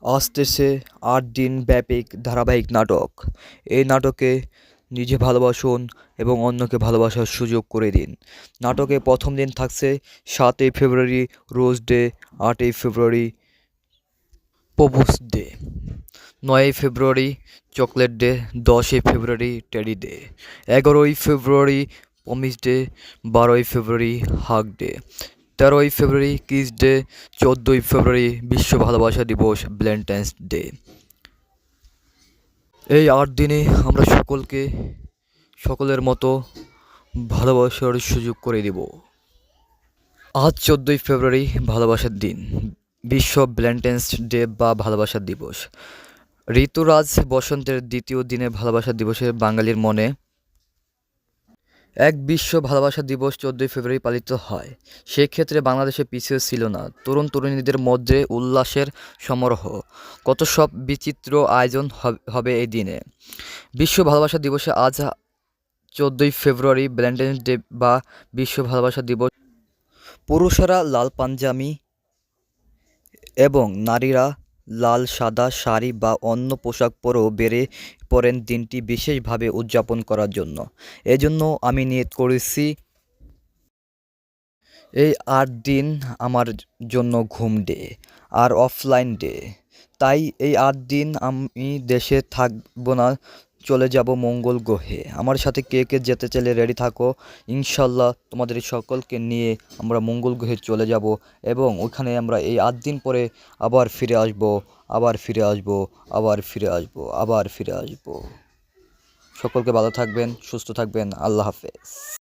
আসতেছে ৮ দিন ব্যাপী ধারাবাহিক নাটক। এই নাটকে নিজে ভালোবাসুন এবং অন্যকে ভালোবাসার সুযোগ করে দিন। নাটকে প্রথম দিন থাকছে ৭ই ফেব্রুয়ারি রোজ ডে, ৮ই ফেব্রুয়ারি প্রপোজ ডে, ৯ই ফেব্রুয়ারি চকলেট ডে, ১০ই ফেব্রুয়ারি টেডি ডে, ১১ই ফেব্রুয়ারি প্রমিস ডে, ১২ই ফেব্রুয়ারি হাগ ডে, ১৩ই ফেব্রুয়ারি কিস ডে, ১৪ই ফেব্রুয়ারি বিশ্ব ভালোবাসা দিবস ভ্যালেন্টাইন্স ডে। এই ৮ দিনে আমরা সকলের মতো ভালোবাসার সুযোগ করে দিব। আজ ১৪ই ফেব্রুয়ারি ভালোবাসার দিন, বিশ্ব ভ্যালেন্টাইন্স ডে বা ভালোবাসার দিবস। ঋতুরাজ বসন্তের দ্বিতীয় দিনে ভালোবাসা দিবসে বাঙালির মনে এক বিশ্ব ভালোবাসা দিবস ১৪ই ফেব্রুয়ারি পালিত হয়। সেক্ষেত্রে বাংলাদেশে পিছিয়ে ছিল না তরুণ তরুণীদের মধ্যে উল্লাসের সমারোহ। কত সব বিচিত্র আয়োজন হবে এই দিনে। বিশ্ব ভালোবাসা দিবসে আজ ১৪ই ফেব্রুয়ারি ভ্যালেন্টাইন্স ডে বা বিশ্ব ভালোবাসা দিবস। পুরুষেরা লাল পাঞ্জাবি এবং নারীরা লাল সাদা শাড়ি বা অন্য পোশাক পরেও বেরিয়ে পড়েন দিনটি বিশেষভাবে উদযাপন করার জন্য। এজন্য আমি নিয়ত করেছি এই ৮ দিন আমার জন্য ঘুম ডে আর অফলাইন ডে। তাই এই ৮ দিন আমি দেশে থাকবো না, চলে যাব মঙ্গল গ্রহে। আমার সাথে কে কে যেতে চাইলে রেডি থাকো। ইনশাল্লাহ তোমাদের সকলকে নিয়ে আমরা মঙ্গল গ্রহে চলে যাব এবং ওখানে আমরা এই ৮ দিন পরে আবার ফিরে আসব, আবার ফিরে আসব, আবার ফিরে আসব, আবার ফিরে আসব। সকলকে ভালো থাকবেন, সুস্থ থাকবেন। আল্লাহ হাফেজ।